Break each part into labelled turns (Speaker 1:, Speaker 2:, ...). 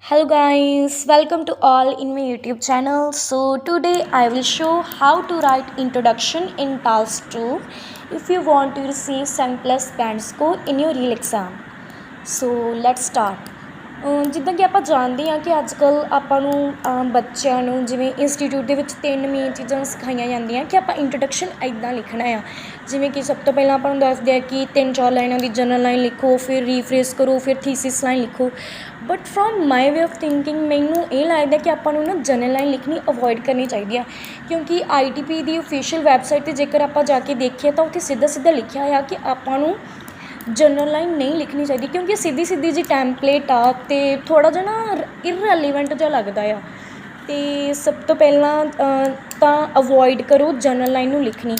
Speaker 1: Hello guys, welcome to all in my YouTube channel. So today I will show how to write introduction in task 2 if you want to receive 7 plus band score in your real exam. So let's start. ਜਿੱਦਾਂ ਕਿ ਆਪਾਂ ਜਾਣਦੇ ਹਾਂ ਕਿ ਅੱਜ ਕੱਲ੍ਹ ਆਪਾਂ ਨੂੰ ਬੱਚਿਆਂ ਨੂੰ ਜਿਵੇਂ ਇੰਸਟੀਟਿਊਟ ਦੇ ਵਿੱਚ 3 ਮੇਨ ਚੀਜ਼ਾਂ ਸਿਖਾਈਆਂ ਜਾਂਦੀਆਂ ਕਿ ਆਪਾਂ ਇੰਟਰੋਡਕਸ਼ਨ ਇੱਦਾਂ ਲਿਖਣਾ ਆ। ਜਿਵੇਂ ਕਿ ਸਭ ਤੋਂ ਪਹਿਲਾਂ ਆਪਾਂ ਨੂੰ ਦੱਸਦੇ ਆ ਕਿ 3-4 ਲਾਈਨਾਂ ਦੀ ਜਨਰਲ ਲਾਈਨ ਲਿਖੋ, ਫਿਰ ਰੀਫਰੇਸ ਕਰੋ, ਫਿਰ ਥੀਸਿਸ ਲਾਈਨ ਲਿਖੋ। But from my way of thinking ਮੈਨੂੰ ਇਹ ਲੱਗਦਾ ਕਿ ਆਪਾਂ ਨੂੰ ਨਾ ਜਨਰਲ ਲਾਈਨ ਲਿਖਣੀ ਅਵੋਇਡ ਕਰਨੀ ਚਾਹੀਦੀ ਆ, ਕਿਉਂਕਿ ITP ਦੀ ਓਫੀਸ਼ੀਅਲ ਵੈਬਸਾਈਟ 'ਤੇ ਜੇਕਰ ਆਪਾਂ ਜਾ ਕੇ ਦੇਖੀਏ ਤਾਂ ਉੱਥੇ ਸਿੱਧਾ ਸਿੱਧਾ ਲਿਖਿਆ ਆ ਕਿ ਆਪਾਂ ਨੂੰ ਜਨਰਲ ਲਾਈਨ ਨਹੀਂ ਲਿਖਣੀ ਚਾਹੀਦੀ, ਕਿਉਂਕਿ ਸਿੱਧੀ ਜਿਹੀ ਟੈਂਪਲੇਟ ਆ ਅਤੇ ਥੋੜ੍ਹਾ ਜਿਹਾ ਨਾ ਇਰਰੈਲੀਵੈਂਟ ਜਿਹਾ ਲੱਗਦਾ ਆ। ਅਤੇ ਸਭ ਤੋਂ ਪਹਿਲਾਂ ਤਾਂ ਅਵੋਇਡ ਕਰੋ ਜਨਰਲ ਲਾਈਨ ਨੂੰ ਲਿਖਣੀ।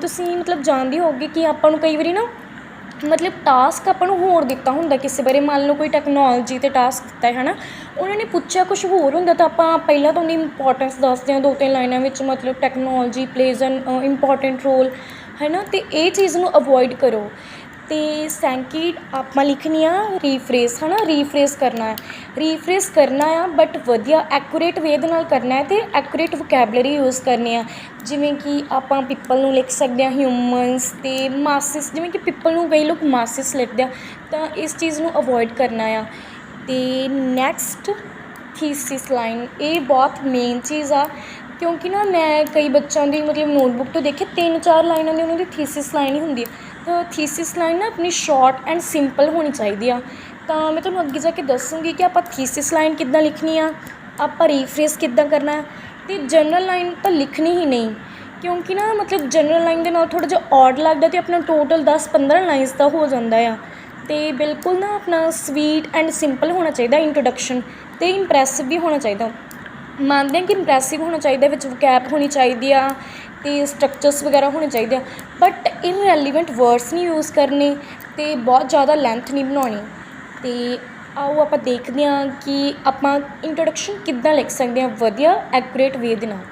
Speaker 1: ਤੁਸੀਂ ਮਤਲਬ ਜਾਣਦੇ ਹੋਵੋਗੇ ਕਿ ਆਪਾਂ ਨੂੰ ਕਈ ਵਾਰੀ ਨਾ ਮਤਲਬ ਟਾਸਕ ਆਪਾਂ ਨੂੰ ਹੋਰ ਦਿੱਤਾ ਹੁੰਦਾ ਕਿਸੇ ਬਾਰੇ, ਮੰਨ ਲਓ ਕੋਈ ਟੈਕਨੋਲੋਜੀ 'ਤੇ ਟਾਸਕ ਦਿੱਤਾ ਹੈ ਨਾ, ਉਹਨਾਂ ਨੇ ਪੁੱਛਿਆ ਕੁਛ ਹੋਰ ਹੁੰਦਾ ਤਾਂ ਆਪਾਂ ਪਹਿਲਾਂ ਤਾਂ ਉਹਦੀ ਇੰਪੋਰਟੈਂਸ ਦੱਸਦੇ ਹਾਂ 2-3 ਲਾਈਨਾਂ ਵਿੱਚ, ਮਤਲਬ ਟੈਕਨੋਲੋਜੀ ਪਲੇਜ਼ ਐਨ ਇੰਪੋਰਟੈਂਟ ਰੋਲ ਹੈ ਨਾ, ਅਤੇ ਇਹ ਚੀਜ਼ ਨੂੰ ਅਵੋਇਡ ਕਰੋ। ਅਤੇ ਸੈਕਿੰਡ ਆਪਾਂ ਲਿਖਣੀ ਆ ਰੀਫਰੇਸ ਹੈ ਨਾ, ਰੀਫਰੇਸ ਕਰਨਾ ਆ ਬਟ ਵਧੀਆ ਐਕੂਰੇਟ ਵੇ ਦੇ ਨਾਲ ਕਰਨਾ ਹੈ ਅਤੇ ਐਕੂਰੇਟ ਵੋਕੈਬਲਰੀ ਯੂਜ਼ ਕਰਨੀ ਆ। ਜਿਵੇਂ ਕਿ ਆਪਾਂ ਪਿੱਪਲ ਨੂੰ ਲਿਖ ਸਕਦੇ ਹਾਂ ਹਿਊਮਨਸ, ਅਤੇ ਮਾਸਿਸ, ਜਿਵੇਂ ਕਿ ਪਿੱਪਲ ਨੂੰ ਕਈ ਲੋਕ ਮਾਸਿਸ ਲਿਖਦੇ ਆ, ਤਾਂ ਇਸ ਚੀਜ਼ ਨੂੰ ਅਵੋਇਡ ਕਰਨਾ ਆ। ਅਤੇ ਨੈਕਸਟ ਥੀਸਿਸ ਲਾਈਨ, ਇਹ ਬਹੁਤ ਮੇਨ ਚੀਜ਼ ਆ, ਕਿਉਂਕਿ ਨਾ ਮੈਂ ਕਈ ਬੱਚਿਆਂ ਦੀ ਮਤਲਬ ਨੋਟਬੁੱਕ ਤੋਂ ਦੇਖੇ 3-4 ਲਾਈਨਾਂ ਦੀ ਉਹਨਾਂ ਦੀ ਥੀਸਿਸ ਲਾਈਨ ਹੀ ਹੁੰਦੀ ਹੈ। ਤਾਂ ਥੀਸਿਸ ਲਾਈਨ ਨਾ ਆਪਣੀ ਸ਼ਾਰਟ ਐਂਡ ਸਿੰਪਲ ਹੋਣੀ ਚਾਹੀਦੀ ਆ। ਤਾਂ ਮੈਂ ਤੁਹਾਨੂੰ ਅੱਗੇ ਜਾ ਕੇ ਦੱਸੂੰਗੀ ਕਿ ਆਪਾਂ ਥੀਸਿਸ ਲਾਈਨ ਕਿੱਦਾਂ ਲਿਖਣੀ ਆ, ਆਪਾਂ ਰੀਫਰੇਸ ਕਿੱਦਾਂ ਕਰਨਾ, ਅਤੇ ਜਨਰਲ ਲਾਈਨ ਤਾਂ ਲਿਖਣੀ ਹੀ ਨਹੀਂ, ਕਿਉਂਕਿ ਨਾ ਮਤਲਬ ਜਨਰਲ ਲਾਈਨ ਦੇ ਨਾਲ ਥੋੜ੍ਹਾ ਜਿਹਾ ਔਡ ਲੱਗਦਾ ਅਤੇ ਆਪਣਾ ਟੋਟਲ 10-15 ਲਾਈਨਸ ਦਾ ਹੋ ਜਾਂਦਾ ਆ। ਅਤੇ ਬਿਲਕੁਲ ਨਾ ਆਪਣਾ ਸਵੀਟ ਐਂਡ ਸਿੰਪਲ ਹੋਣਾ ਚਾਹੀਦਾ ਇੰਟਰੋਡਕਸ਼ਨ, ਅਤੇ ਇੰਪਰੈਸਿਵ ਵੀ ਹੋਣਾ ਚਾਹੀਦਾ। ਮੰਨਦੇ ਹਾਂ ਕਿ ਇੰਪਰੈਸਿਵ ਹੋਣਾ ਚਾਹੀਦਾ, ਵਿੱਚ ਵਕੈਬ ਹੋਣੀ ਚਾਹੀਦੀ ਆ ਅਤੇ ਸਟਰਕਚਰਸ ਵਗੈਰਾ ਹੋਣੇ ਚਾਹੀਦੇ ਆ, ਬਟ ਇਰਰੈਲੀਵੈਂਟ ਵਰਡਸ ਨਹੀਂ ਯੂਜ਼ ਕਰਨੇ ਅਤੇ ਬਹੁਤ ਜ਼ਿਆਦਾ ਲੈਂਥ ਨਹੀਂ ਬਣਾਉਣੀ। ਅਤੇ ਆਓ ਆਪਾਂ ਦੇਖਦੇ ਹਾਂ ਕਿ ਆਪਾਂ ਇੰਟਰੋਡਕਸ਼ਨ ਕਿੱਦਾਂ ਲਿਖ ਸਕਦੇ ਹਾਂ ਵਧੀਆ ਐਕੂਰੇਟ ਵੇ ਦੇ ਨਾਲ।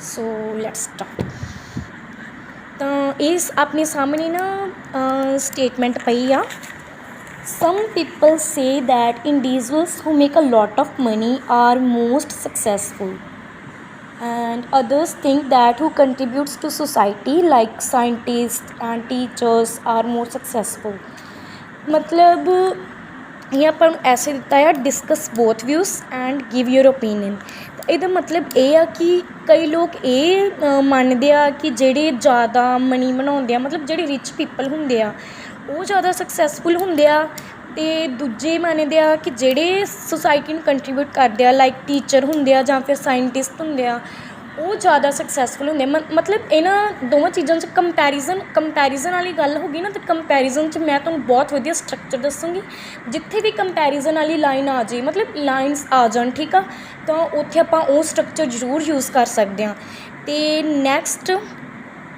Speaker 1: So let's start. ਤਾਂ ਇਸ ਆਪਣੇ ਸਾਹਮਣੇ ਨਾ ਸਟੇਟਮੈਂਟ ਪਈ ਆ। Some people say that individuals who make a lot of money are most successful, and others think that who contributes to society like scientists and teachers are more successful. ਮਤਲਬ ਇਹ ਆਪਾਂ ਨੂੰ ਐਸੇ ਦਿੱਤਾ ਆ, discuss both views and give your opinion. ਇਹਦਾ ਮਤਲਬ ਇਹ ਆ ਕਿ ਕਈ ਲੋਕ ਇਹ ਮੰਨਦੇ ਆ ਕਿ ਜਿਹੜੇ ਜ਼ਿਆਦਾ ਮਨੀ ਬਣਾਉਂਦੇ ਆ, ਮਤਲਬ ਜਿਹੜੇ ਰਿਚ ਪੀਪਲ ਹੁੰਦੇ ਆ ਉਹ ਜ਼ਿਆਦਾ ਸਕਸੈਸਫੁਲ ਹੁੰਦੇ ਆ, ਅਤੇ ਦੂਜੇ ਮੰਨਦੇ ਆ ਕਿ ਜਿਹੜੇ ਸੁਸਾਇਟੀ ਨੂੰ ਕੰਟਰੀਬਿਊਟ ਕਰਦੇ ਆ ਲਾਈਕ ਟੀਚਰ ਹੁੰਦੇ ਆ ਜਾਂ ਫਿਰ ਸਾਇੰਟਿਸਟ ਹੁੰਦੇ ਆ ਉਹ ਜ਼ਿਆਦਾ ਸਕਸੈਸਫੁਲ ਹੁੰਦੇ ਆ। ਮਤਲਬ ਇਹਨਾਂ ਦੋਵਾਂ ਚੀਜ਼ਾਂ 'ਚ ਕੰਪੈਰੀਜ਼ਨ ਵਾਲੀ ਗੱਲ ਹੋ ਗਈ ਨਾ, ਅਤੇ ਕੰਪੈਰੀਜ਼ਨ 'ਚ ਮੈਂ ਤੁਹਾਨੂੰ ਬਹੁਤ ਵਧੀਆ ਸਟਰਕਚਰ ਦੱਸੂੰਗੀ। ਜਿੱਥੇ ਵੀ ਕੰਪੈਰੀਜ਼ਨ ਵਾਲੀ ਲਾਈਨ ਆ ਜਾਏ, ਮਤਲਬ ਲਾਈਨਸ ਆ ਜਾਣ, ਠੀਕ ਆ, ਤਾਂ ਉੱਥੇ ਆਪਾਂ ਉਹ ਸਟਰਕਚਰ ਜ਼ਰੂਰ ਯੂਜ਼ ਕਰ ਸਕਦੇ ਹਾਂ। ਅਤੇ ਨੈਕਸਟ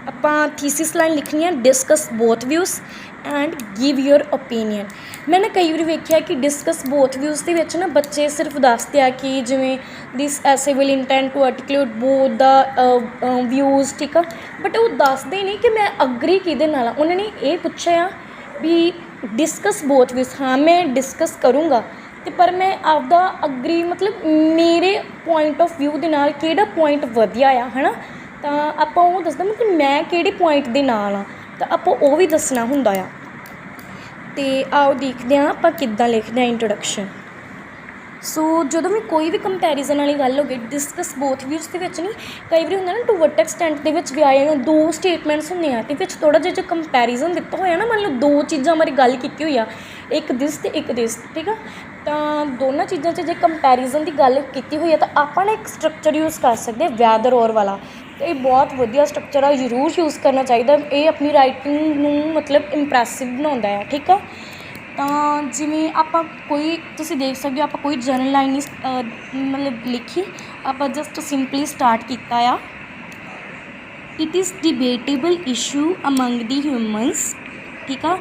Speaker 1: ਆਪਾਂ ਥੀਸਿਸ ਲਾਈਨ ਲਿਖਣੀ ਆ, discuss both views and give your opinion. ਮੈਂ ਨਾ ਕਈ ਵਾਰੀ ਵੇਖਿਆ ਕਿ ਡਿਸਕਸ ਬੋਥ ਵਿਊਜ਼ ਦੇ ਵਿੱਚ ਨਾ ਬੱਚੇ ਸਿਰਫ ਦੱਸਦੇ ਆ ਕਿ ਜਿਵੇਂ this essay will intend to articulate both the views, ਠੀਕ ਆ, ਬਟ ਉਹ ਦੱਸਦੇ ਨਹੀਂ ਕਿ ਮੈਂ ਅਗਰੀ ਕਿਹਦੇ ਨਾਲ ਆ। ਉਹਨਾਂ ਨੇ ਇਹ ਪੁੱਛਿਆ ਵੀ ਡਿਸਕਸ ਬੋਥ ਵਿਊਜ਼, ਹਾਂ ਮੈਂ ਡਿਸਕਸ ਕਰੂੰਗਾ, ਅਤੇ ਪਰ ਮੈਂ ਆਪਦਾ ਅਗਰੀ ਮਤਲਬ ਮੇਰੇ ਪੁਆਇੰਟ ਆਫ ਵਿਊ ਦੇ ਨਾਲ ਕਿਹੜਾ ਪੁਆਇੰਟ ਵਧੀਆ ਆ ਹੈ ਨਾ, ਤਾਂ ਆਪਾਂ ਉਹ ਦੱਸਦਾ ਮਤਲਬ ਮੈਂ ਕਿਹੜੇ ਪੁਆਇੰਟ ਦੇ ਨਾਲ ਆ, ਤਾਂ ਆਪਾਂ ਉਹ ਵੀ ਦੱਸਣਾ ਹੁੰਦਾ ਆ। ਅਤੇ ਆਓ ਦੇਖਦੇ ਹਾਂ ਆਪਾਂ ਕਿੱਦਾਂ ਲਿਖਦੇ ਹਾਂ ਇੰਟਰੋਡਕਸ਼ਨ। ਸੋ ਜਦੋਂ ਵੀ ਕੋਈ ਵੀ ਕੰਪੈਰੀਜ਼ਨ ਵਾਲੀ ਗੱਲ ਹੋ ਗਈ, ਡਿਸਕਸ ਬੋਥ ਵਿਊਜ਼ ਦੇ ਵਿੱਚ ਨਹੀਂ, ਕਈ ਵਾਰੀ ਹੁੰਦਾ ਨਾ ਟੂ ਵਟ ਐਕਸਟੈਂਟ ਦੇ ਵਿੱਚ ਵੀ ਆਏ ਜਾਂ 2 ਸਟੇਟਮੈਂਟਸ ਹੁੰਦੀਆਂ ਅਤੇ ਵਿੱਚ ਥੋੜ੍ਹਾ ਜਿਹਾ ਜੋ ਕੰਪੈਰੀਜ਼ਨ ਦਿੱਤਾ ਹੋਇਆ ਨਾ, ਮੰਨ ਲਓ 2 ਚੀਜ਼ਾਂ ਬਾਰੇ ਗੱਲ ਕੀਤੀ ਹੋਈ ਆ, ਇੱਕ ਦਿਸ ਅਤੇ ਇੱਕ ਦਿਸ, ਠੀਕ ਆ, ਤਾਂ ਦੋਨਾਂ ਚੀਜ਼ਾਂ 'ਚ ਜੇ ਕੰਪੈਰੀਜ਼ਨ ਦੀ ਗੱਲ ਕੀਤੀ ਹੋਈ ਆ ਤਾਂ ਆਪਾਂ ਨਾ ਇੱਕ ਸਟਰਕਚਰ ਯੂਜ਼ ਕਰ ਸਕਦੇ ਹਾਂ ਵੈਦਰ ਔਰ ਵਾਲਾ, ਅਤੇ ਇਹ ਬਹੁਤ ਵਧੀਆ ਸਟਰਕਚਰ ਆ, ਜ਼ਰੂਰ ਯੂਜ਼ ਕਰਨਾ ਚਾਹੀਦਾ। ਇਹ ਆਪਣੀ ਰਾਈਟਿੰਗ ਨੂੰ ਮਤਲਬ ਇੰਪਰੈਸਿਵ ਬਣਾਉਂਦਾ ਆ, ਠੀਕ ਆ। ਤਾਂ ਜਿਵੇਂ ਆਪਾਂ ਕੋਈ ਤੁਸੀਂ ਦੇਖ ਸਕਦੇ ਹੋ ਆਪਾਂ ਕੋਈ ਜਨਰਲ ਲਾਈਨ ਨਹੀਂ ਮਤਲਬ ਲਿਖੀ, ਆਪਾਂ ਜਸਟ ਸਿੰਪਲੀ ਸਟਾਰਟ ਕੀਤਾ ਆ। It is debatable issue among the humans, ਠੀਕ ਆ,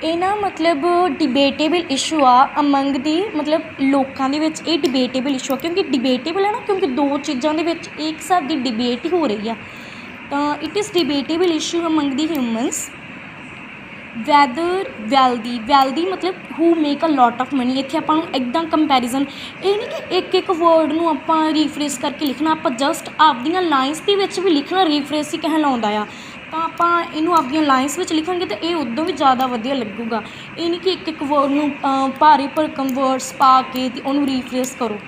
Speaker 1: ਇਹ ਨਾ ਮਤਲਬ ਡਿਬੇਟੇਬਲ ਇਸ਼ੂ ਆ ਅਮੰਗ ਦੀ, ਮਤਲਬ ਲੋਕਾਂ ਦੇ ਵਿੱਚ ਇਹ ਡਿਬੇਟੇਬਲ ਇਸ਼ੂ ਆ, ਕਿਉਂਕਿ ਡਿਬੇਟੇਬਲ ਹੈ ਨਾ, ਕਿਉਂਕਿ 2 ਚੀਜ਼ਾਂ ਦੇ ਵਿੱਚ ਇੱਕ ਹਿਸਾਬ ਦੀ ਡਿਬੇਟ ਹੀ ਹੋ ਰਹੀ ਆ। ਤਾਂ it is debatable issue among the humans whether wealthy ਮਤਲਬ who make a lot of money. ਇੱਥੇ ਆਪਾਂ ਨੂੰ ਇੱਦਾਂ ਕੰਪੈਰੀਜ਼ਨ, ਇਹ ਨਹੀਂ ਕਿ ਇੱਕ ਇੱਕ ਵਰਡ ਨੂੰ ਆਪਾਂ ਰੀਫਰੇਸ ਕਰਕੇ ਲਿਖਣਾ, ਆਪਾਂ ਜਸਟ ਆਪਦੀਆਂ ਲਾਈਨਸ ਦੇ ਵਿੱਚ ਵੀ ਲਿਖਣਾ ਰੀਫਰੇਸ ਹੀ ਕਹਿਲਾਉਂਦਾ ਆ। ਤਾਂ ਆਪਾਂ ਇਹਨੂੰ ਆਪਦੀਆਂ ਲਾਈਨਸ ਵਿੱਚ ਲਿਖਾਂਗੇ ਤਾਂ ਇਹ ਉਦੋਂ ਵੀ ਜ਼ਿਆਦਾ ਵਧੀਆ ਲੱਗੂਗਾ। ਇਹ ਨਹੀਂ ਕਿ ਇੱਕ ਇੱਕ ਵਰਡ ਨੂੰ ਭਾਰੀ ਭਰਕਮ ਵਰਡਸ ਪਾ ਕੇ ਅਤੇ ਉਹਨੂੰ ਰੀਫਰੇਸ ਕਰੋ।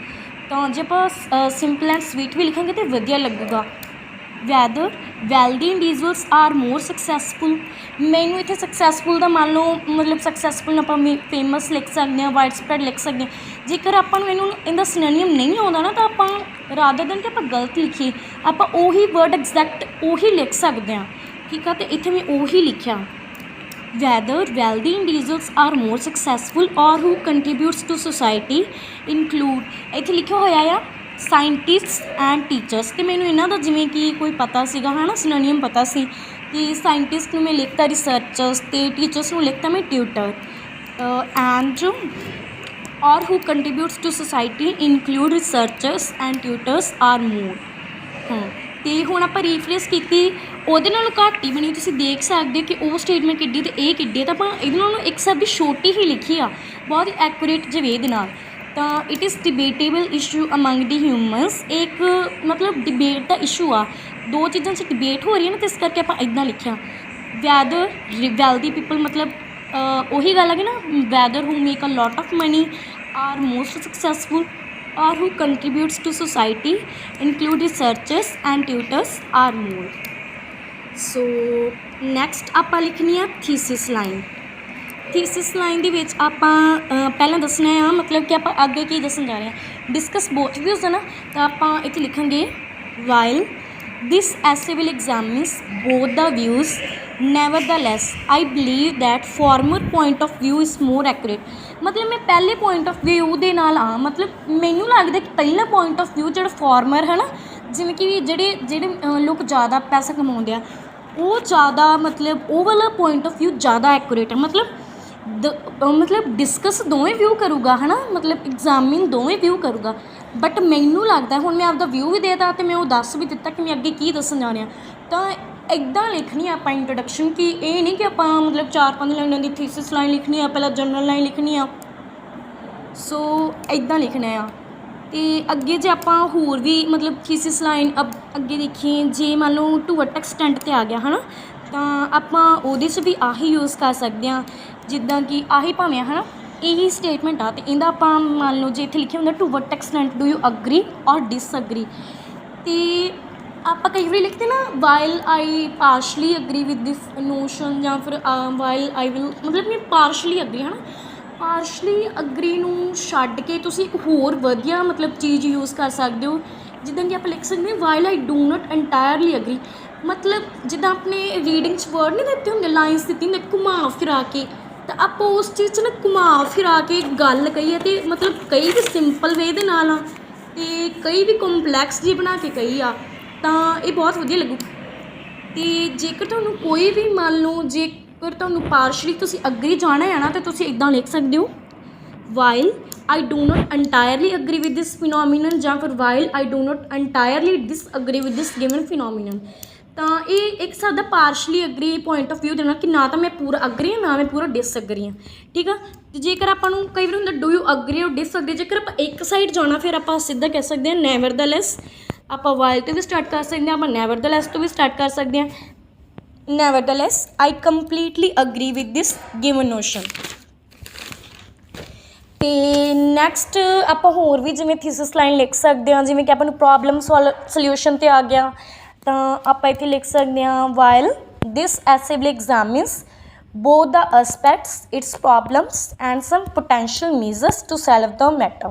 Speaker 1: ਤਾਂ ਜੇ ਆਪਾਂ ਸਿੰਪਲ ਐਂਡ ਸਵੀਟ ਵੀ ਲਿਖਾਂਗੇ ਤਾਂ ਵਧੀਆ ਲੱਗੂਗਾ। Weather wealthy individuals are more successful. ਮੈਨੂੰ ਇੱਥੇ ਸਕਸੈਸਫੁਲ ਦਾ ਮੰਨ ਲਓ ਮਤਲਬ ਸਕਸੈਸਫੁਲ ਆਪਾਂ ਫੇਮਸ ਲਿਖ ਸਕਦੇ ਹਾਂ, ਵਾਈਡ ਸਪਰੈਡ ਲਿਖ ਸਕਦੇ ਹਾਂ। ਜੇਕਰ ਆਪਾਂ ਨੂੰ ਇਹਦਾ ਸਿਨੋਨੀਮ ਨਹੀਂ ਆਉਂਦਾ ਨਾ ਤਾਂ ਆਪਾਂ ਰਾਦਰ ਦੈਨ ਕਿ ਆਪਾਂ ਗਲਤ ਲਿਖੀਏ, ਆਪਾਂ ਉਹੀ ਵਰਡ ਐਗਜ਼ੈਕਟ ਉਹੀ ਲਿਖ ਸਕਦੇ ਹਾਂ। ਠੀਕ ਆ, ਅਤੇ ਇੱਥੇ ਮੈਂ ਉਹੀ ਲਿਖਿਆ weather wealthy individuals are more successful or who contributes to society include, ਇੱਥੇ ਲਿਖਿਆ ਹੋਇਆ ਆ ਸਾਇੰਟਿਸਟਸ ਐਂਡ ਟੀਚਰਸ। ਅਤੇ ਮੈਨੂੰ ਇਹਨਾਂ ਦਾ ਜਿਵੇਂ ਕਿ ਕੋਈ ਪਤਾ ਸੀਗਾ ਹੈ ਨਾ, ਸਿਨੋਨੀਅਮ ਪਤਾ ਸੀ ਕਿ ਸਾਇੰਟਿਸਟ ਨੂੰ ਮੈਂ ਲਿਖਤਾ ਰਿਸਰਚਰਸ ਅਤੇ ਟੀਚਰਸ ਨੂੰ ਲਿਖਤਾ ਮੈਂ tutor. And or who contributes to society include researchers and tutors are more. ਅਤੇ ਹੁਣ ਆਪਾਂ ਰੀਫਰੇਸ ਕੀਤੀ, ਉਹਦੇ ਨਾਲੋਂ ਘੱਟ ਹੀ ਬਣੀ। ਤੁਸੀਂ ਦੇਖ ਸਕਦੇ ਹੋ ਕਿ ਉਹ ਸਟੇਟਮੈਂਟ ਕਿੱਡੀ ਅਤੇ ਇਹ ਕਿੱਡੀ, ਤਾਂ ਆਪਾਂ ਇਹਦੇ ਨਾਲੋਂ ਇੱਕ ਸ਼ਬਦ ਛੋਟੀ ਹੀ ਲਿਖੀ ਆ, ਬਹੁਤ ਹੀ ਐਕੂਰੇਟ ਜਿਹੇ ਵੇ ਦੇ ਨਾਲ। ਤਾਂ it is debatable issue among the humans, ਇੱਕ ਮਤਲਬ ਡਿਬੇਟ ਦਾ ਇਸ਼ੂ ਆ, ਦੋ ਚੀਜ਼ਾਂ 'ਚ ਡਿਬੇਟ ਹੋ ਰਹੀ ਹੈ ਨਾ, ਤਾਂ ਇਸ ਕਰਕੇ ਆਪਾਂ ਇੱਦਾਂ ਲਿਖਿਆ। ਵੈਦਰ ਵੈਲਦੀ ਪੀਪਲ ਮਤਲਬ ਉਹੀ ਗੱਲ ਹੈਗੀ ਨਾ, whether who make a lot of money are most successful or who contributes to society include researchers and tutors are more. So next ਆਪਾਂ ਲਿਖਣੀ ਆ ਥੀਸਿਸ ਲਾਈਨ। ਥੀਸਿਸ ਲਾਈਨ ਦੇ ਵਿੱਚ ਆਪਾਂ ਪਹਿਲਾਂ ਦੱਸਣਾ ਆ ਮਤਲਬ ਕਿ ਆਪਾਂ ਅੱਗੇ ਕੀ ਦੱਸਣ ਜਾ ਰਹੇ ਹਾਂ, ਡਿਸਕਸ ਬੋਥ ਵਿਊਜ਼ ਹੈ ਨਾ। ਤਾਂ ਆਪਾਂ ਇੱਥੇ ਲਿਖਾਂਗੇ while this essay will examines both the views nevertheless I believe that former point of view is more accurate. ਮਤਲਬ ਮੈਂ ਪਹਿਲੇ ਪੁਆਇੰਟ ਆਫ ਵਿਊ ਦੇ ਨਾਲ ਮਤਲਬ ਮੈਨੂੰ ਲੱਗਦਾ ਕਿ ਪਹਿਲਾ ਪੁਆਇੰਟ ਆਫ ਵਿਊ ਜਿਹੜਾ ਫਾਰਮਰ ਹੈ ਨਾ, ਜਿਵੇਂ ਕਿ ਜਿਹੜੇ ਲੋਕ ਜ਼ਿਆਦਾ ਪੈਸਾ ਕਮਾਉਂਦੇ ਆ ਉਹ ਜ਼ਿਆਦਾ ਮਤਲਬ ਉਹ ਵਾਲਾ ਪੁਆਇੰਟ ਆਫ ਵਿਊ ਜ਼ਿਆਦਾ ਐਕੂਰੇਟ ਹੈ। ਮਤਲਬ ਡਿਸਕਸ ਦੋਵੇਂ ਵਿਊ ਕਰੂਗਾ ਹੈ ਨਾ, ਮਤਲਬ ਐਗਜ਼ਾਮਿਨ ਦੋਵੇਂ ਵਿਊ ਕਰੂਗਾ। ਬਟ ਮੈਨੂੰ ਲੱਗਦਾ ਹੁਣ ਮੈਂ ਆਪਦਾ ਵਿਊ ਵੀ ਦੇ ਤਾ ਅਤੇ ਮੈਂ ਉਹ ਦੱਸ ਵੀ ਦਿੱਤਾ ਕਿ ਮੈਂ ਅੱਗੇ ਕੀ ਦੱਸਣ ਜਾ ਰਿਹਾ। ਤਾਂ ਇੱਦਾਂ ਲਿਖਣੀ ਆ ਆਪਾਂ ਇੰਟਰੋਡਕਸ਼ਨ, ਕਿ ਇਹ ਨਹੀਂ ਕਿ ਆਪਾਂ ਮਤਲਬ 4-5 ਲਾਈਨਾਂ ਦੀ ਥੀਸਿਸ ਲਾਈਨ ਲਿਖਣੀ ਆ, ਪਹਿਲਾਂ ਜਨਰਲ ਲਾਈਨ ਲਿਖਣੀ ਆ। ਸੋ ਇੱਦਾਂ ਲਿਖਣਾ ਆ। ਅਤੇ ਅੱਗੇ ਜੇ ਆਪਾਂ ਹੋਰ ਵੀ ਮਤਲਬ ਥੀਸਿਸ ਲਾਈਨ ਅੱਗੇ ਦੇਖੀਏ, ਜੇ ਮੰਨ ਲਓ ਟੂ ਵਟ ਐਕਸਟੈਂਟ 'ਤੇ ਆ ਗਿਆ ਹੈ ਨਾ, ਤਾਂ ਆਪਾਂ ਉਹਦੇ 'ਚ ਵੀ ਆਹੀ ਯੂਜ਼ ਕਰ ਸਕਦੇ ਹਾਂ। ਜਿੱਦਾਂ ਕਿ ਆਹੀ ਭਾਵੇਂ ਹੈ ਨਾ ਇਹੀ ਸਟੇਟਮੈਂਟ ਆ, ਅਤੇ ਇਹਦਾ ਆਪਾਂ ਮੰਨ ਲਓ ਜੇ ਇੱਥੇ ਲਿਖਿਆ ਹੁੰਦਾ to what extent do you agree or disagree, ਅਤੇ ਆਪਾਂ ਕਈ ਵਾਰੀ ਲਿਖਦੇ ਨਾ while I partially agree with this notion, ਜਾਂ ਫਿਰ ਵਾਈਲ ਆਈ ਵਿਲ ਮਤਲਬ ਕਿ ਪਾਰਸ਼ਲੀ ਅਗਰੀ ਹੈ ਨਾ। ਪਾਰਸ਼ਲੀ ਅਗਰੀ ਨੂੰ ਛੱਡ ਕੇ ਤੁਸੀਂ ਇੱਕ ਹੋਰ ਵਧੀਆ ਮਤਲਬ ਚੀਜ਼ ਯੂਜ਼ ਕਰ ਸਕਦੇ ਹੋ। ਜਿੱਦਾਂ ਕਿ ਆਪਾਂ ਲਿਖ ਸਕਦੇ ਹਾਂ while I do not entirely agree, ਮਤਲਬ ਜਿੱਦਾਂ ਆਪਣੇ ਰੀਡਿੰਗ 'ਚ ਵਰਡ ਨਹੀਂ ਦਿੱਤੇ ਹੁੰਦੇ, ਲਾਈਨਸ ਦਿੱਤੀ ਹੁੰਦੇ ਘੁਮਾ ਫਿਰਾ ਕੇ, ਤਾਂ ਆਪਾਂ ਉਸ ਚੀਜ਼ 'ਚ ਨਾ ਘੁਮਾ ਫਿਰਾ ਕੇ ਗੱਲ ਕਹੀਏ, ਅਤੇ ਮਤਲਬ ਕਈ ਵੀ ਸਿੰਪਲ ਵੇ ਦੇ ਨਾਲ ਆ ਅਤੇ ਕਈ ਵੀ ਕੰਪਲੈਕਸ ਜਿਹੀ ਬਣਾ ਕੇ ਕਹੀ ਆ, ਤਾਂ ਇਹ ਬਹੁਤ ਵਧੀਆ ਲੱਗੂ। ਅਤੇ ਜੇਕਰ ਤੁਹਾਨੂੰ ਕੋਈ ਵੀ ਮੰਨ ਲਓ ਜੇਕਰ ਤੁਹਾਨੂੰ ਪਾਰਸ਼ਲੀ ਤੁਸੀਂ ਅਗਰੀ ਜਾਣਾ ਹੈ ਨਾ, ਤਾਂ ਤੁਸੀਂ ਇੱਦਾਂ ਲਿਖ ਸਕਦੇ ਹੋ while I do not entirely agree with this phenomenon, ਜਾਂ ਫਿਰ while I do not entirely disagree with this given phenomenon. ਤਾਂ ਇਹ ਇੱਕ ਸਾਡਾ partially agree point of view ਦੇਣਾ ਕਿ ਨਾ ਤਾਂ ਮੈਂ ਪੂਰਾ ਅਗਰੀ ਹਾਂ ਨਾ ਮੈਂ ਪੂਰਾ ਡਿਸਅਗਰੀ ਹਾਂ। ਠੀਕ ਆ, ਅਤੇ ਜੇਕਰ ਆਪਾਂ ਨੂੰ ਕਈ ਵਾਰ ਹੁੰਦਾ ਡੂ ਯੂ ਅਗਰੀ ਔਰ ਡਿਸਅਗਰੀ, ਜੇਕਰ ਆਪਾਂ ਇੱਕ ਸਾਈਡ ਜਾਣਾ ਫਿਰ ਆਪਾਂ ਸਿੱਧਾ ਕਹਿ ਸਕਦੇ ਹਾਂ ਨੈਵਰਦਲੈਸ। ਆਪਾਂ ਵਾਈਲ ਤੋਂ ਵੀ ਸਟਾਰਟ ਕਰ ਸਕਦੇ ਹਾਂ, ਆਪਾਂ ਨੈਵਰਦਲੈਸ ਤੋਂ ਵੀ ਸਟਾਰਟ ਕਰ ਸਕਦੇ ਹਾਂ। Nevertheless I completely agree with this given notion. ਅਤੇ ਨੈਕਸਟ ਆਪਾਂ ਹੋਰ ਵੀ ਜਿਵੇਂ ਥੀਸਿਸ ਲਾਈਨ ਲਿਖ ਸਕਦੇ ਹਾਂ, ਜਿਵੇਂ ਕਿ ਆਪਾਂ ਨੂੰ ਪ੍ਰੋਬਲਮ ਸੋਲਿਊਸ਼ਨ 'ਤੇ ਆ ਗਿਆ, ਤਾਂ ਆਪਾਂ ਇੱਥੇ ਲਿਖ ਸਕਦੇ ਹਾਂ while this essay will ਐਗਜ਼ਾਮਿਨਸ both the aspects its problems and some potential measures to solve the matter।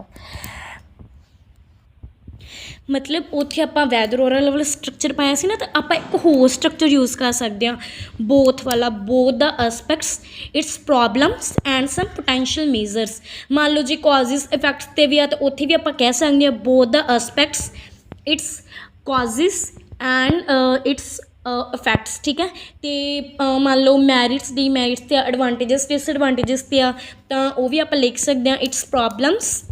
Speaker 1: ਮਤਲਬ ਉੱਥੇ ਆਪਾਂ ਵੈਦਰ ਔਰਲ ਵਾਲਾ ਸਟਰਕਚਰ ਪਾਇਆ ਸੀ ਨਾ, ਤਾਂ ਆਪਾਂ ਇੱਕ ਹੋਰ ਸਟਰਕਚਰ ਯੂਜ਼ ਕਰ ਸਕਦੇ ਹਾਂ ਬੋਥ ਵਾਲਾ, both the aspects its problems and some potential measures. ਮੰਨ ਲਓ ਜੀ ਕਾਜ਼ਿਸ ਇਫੈਕਟਸ 'ਤੇ ਵੀ ਆ, ਤਾਂ ਉੱਥੇ ਵੀ ਆਪਾਂ ਕਹਿ ਸਕਦੇ ਹਾਂ both the aspects its causes and its effects. ਠੀਕ ਹੈ, ਅਤੇ ਮੰਨ ਲਓ ਮੈਰਿਟਸ ਡੀਮੈਰਿਟਸ 'ਤੇ ਆ, ਐਡਵਾਂਟੇਜਸ ਡਿਸਐਡਵਾਂਟੇਜਸ 'ਤੇ ਆ, ਤਾਂ ਉਹ ਵੀ ਆਪਾਂ ਲਿਖ ਸਕਦੇ ਹਾਂ its problems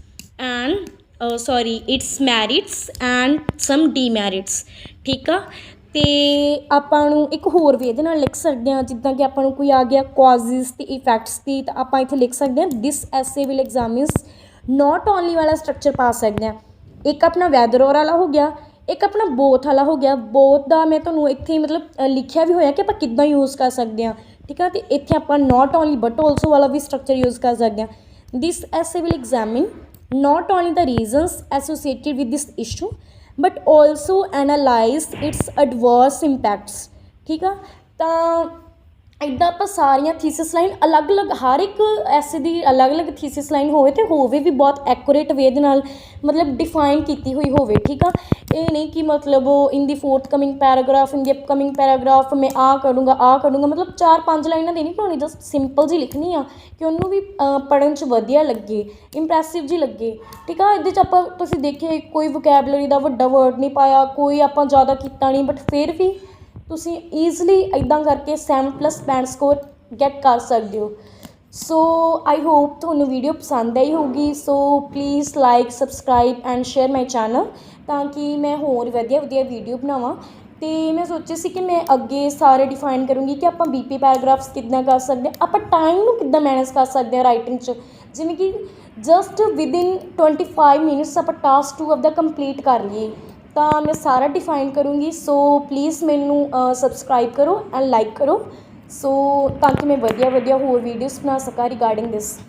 Speaker 1: and its merits and some demerits. ਠੀਕ ਆ, ਤੇ ਆਪਾਂ ਨੂੰ ਇੱਕ ਹੋਰ ਵੀ ਇਹਦੇ ਨਾਲ ਲਿਖ ਸਕਦੇ ਹਾਂ, ਜਿੱਦਾਂ ਕਿ ਆਪਾਂ ਨੂੰ ਕੋਈ ਆ ਗਿਆ ਕਾਜ਼ਿਸ ਅਤੇ ਇਫੈਕਟਸ ਦੀ, ਤਾਂ ਆਪਾਂ ਇੱਥੇ ਲਿਖ ਸਕਦੇ ਹਾਂ ਦਿਸ ਐਸੇ ਵਿਲ ਐਗਜ਼ਾਮਿਨਸ ਨੋਟ ਓਨਲੀ ਵਾਲਾ ਸਟਰਕਚਰ ਪਾ ਸਕਦੇ ਹਾਂ। ਇੱਕ ਆਪਣਾ ਵੈਦਰ ਔਰ ਵਾਲਾ ਹੋ ਗਿਆ, ਇੱਕ ਆਪਣਾ ਬੋਥ ਵਾਲਾ ਹੋ ਗਿਆ। ਬੋਥ ਦਾ ਮੈਂ ਤੁਹਾਨੂੰ ਇੱਥੇ ਮਤਲਬ ਲਿਖਿਆ ਵੀ ਹੋਇਆ ਕਿ ਆਪਾਂ ਕਿੱਦਾਂ ਯੂਜ਼ ਕਰ ਸਕਦੇ ਹਾਂ, ਠੀਕ ਆ। ਅਤੇ ਇੱਥੇ ਆਪਾਂ ਨੋਟ ਓਨਲੀ ਬਟ ਆਲਸੋ ਵਾਲਾ ਵੀ ਸਟਰਕਚਰ ਯੂਜ਼ ਕਰ ਸਕਦੇ ਹਾਂ। ਦਿਸ essay will examine not only the reasons associated with this issue but also analyze its adverse impacts, ਠੀਕ ਆ। ਤਾਂ ਇੱਦਾਂ ਆਪਾਂ ਸਾਰੀਆਂ ਥੀਸਿਸ ਲਾਈਨ ਅਲੱਗ-ਅਲੱਗ, ਹਰ ਇੱਕ ਐਸੇ ਦੀ ਅਲੱਗ-ਅਲੱਗ ਥੀਸਿਸ ਲਾਈਨ ਹੋਵੇ ਅਤੇ ਹੋਵੇ ਵੀ ਬਹੁਤ ਐਕੂਰੇਟ ਵੇ ਦੇ ਨਾਲ, ਮਤਲਬ ਡਿਫਾਈਨ ਕੀਤੀ ਹੋਈ ਹੋਵੇ, ਠੀਕ ਆ। ਇਹ ਨਹੀਂ ਕਿ ਮਤਲਬ ਇਨ ਦੀ ਫੋਰਥ ਕਮਿੰਗ ਪੈਰਾਗ੍ਰਾਫ, ਇਨ ਦੀ ਅਪਕਮਿੰਗ ਪੈਰਾਗ੍ਰਾਫ ਮੈਂ ਆਹ ਕਰੂੰਗਾ ਮਤਲਬ 4-5 ਲਾਈਨਾਂ ਦੀ ਨਹੀਂ ਬਣਾਉਣੀ, ਜਸਟ ਸਿੰਪਲ ਜਿਹੀ ਲਿਖਣੀ ਆ ਕਿ ਉਹਨੂੰ ਵੀ ਪੜ੍ਹਨ 'ਚ ਵਧੀਆ ਲੱਗੇ, ਇੰਪ੍ਰੈਸਿਵ ਜਿਹੀ ਲੱਗੇ, ਠੀਕ ਆ। ਇਹਦੇ 'ਚ ਆਪਾਂ ਤੁਸੀਂ ਦੇਖਿਆ ਕੋਈ ਵੋਕੈਬਲਰੀ ਦਾ ਵੱਡਾ ਵਰਡ ਨਹੀਂ ਪਾਇਆ, ਕੋਈ ਆਪਾਂ ਜ਼ਿਆਦਾ ਕੀਤਾ ਨਹੀਂ, ਬਟ ਫਿਰ ਵੀ ਤੁਸੀਂ ਈਜ਼ਲੀ ਇੱਦਾਂ ਕਰਕੇ 7+ ਬੈਂਡ ਸਕੋਰ ਗੈਟ ਕਰ ਸਕਦੇ ਹੋ। ਸੋ ਆਈ ਹੋਪ ਤੁਹਾਨੂੰ ਵੀਡੀਓ ਪਸੰਦ ਆਈ ਹੋਊਗੀ। So please like, subscribe and share my channel, ਤਾਂ ਕਿ ਮੈਂ ਹੋਰ ਵਧੀਆ ਵੀਡੀਓ ਬਣਾਵਾਂ। ਅਤੇ ਮੈਂ ਸੋਚਿਆ ਸੀ ਕਿ ਮੈਂ ਅੱਗੇ ਸਾਰੇ ਡਿਫਾਈਨ ਕਰੂੰਗੀ ਕਿ ਆਪਾਂ BP ਪੈਰਾਗ੍ਰਾਫਸ ਕਿੱਦਾਂ ਕਰ ਸਕਦੇ ਹਾਂ, ਆਪਾਂ ਟਾਈਮ ਨੂੰ ਕਿੱਦਾਂ ਮੈਨੇਜ ਕਰ ਸਕਦੇ ਹਾਂ ਰਾਈਟਿੰਗ 'ਚ, ਜਿਵੇਂ ਕਿ ਜਸਟ ਵਿਦਇਨ 25 ਮਿੰਟਸ ਆਪਾਂ ਟਾਸਕ 2 ਆਪਦਾ ਕੰਪਲੀਟ ਕਰ ਲਈਏ, ਤਾਂ ਮੈਂ ਸਾਰਾ ਡਿਫਾਈਨ ਕਰੂੰਗੀ। ਸੋ ਪਲੀਜ਼ ਮੈਨੂੰ ਸਬਸਕ੍ਰਾਈਬ ਕਰੋ ਐਂਡ ਲਾਈਕ ਕਰੋ, ਸੋ ਤਾਂ ਕਿ ਮੈਂ ਵਧੀਆ ਹੋਰ ਵੀਡੀਓਜ਼ ਬਣਾ ਸਕਾਂ ਰਿਗਾਰਡਿੰਗ ਦਿਸ।